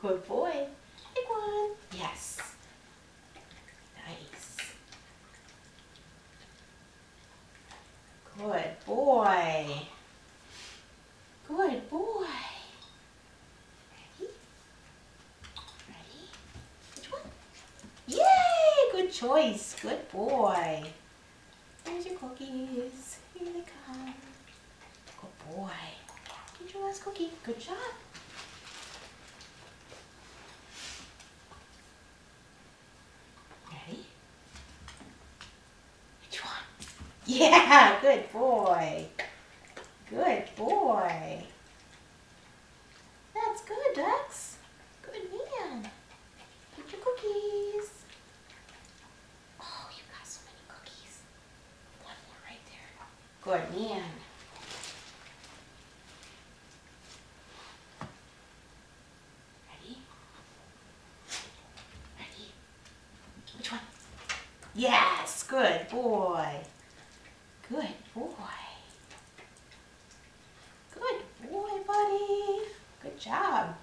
Good boy. Big one. Yes. Nice. Good boy. Good boy. Ready? Ready? Which one? Yay! Good choice. Good boy. There's your cookies. Here they come. Good boy. Get your last cookie. Good job. Ready? Which one? Yeah, good boy. Good boy. That's good, Dux. Good man. Get your cookies. Oh, you got so many cookies. One more right there. Good man. Ready? Ready? Which one? Yes, good boy. Good boy. Good boy, buddy. Good job.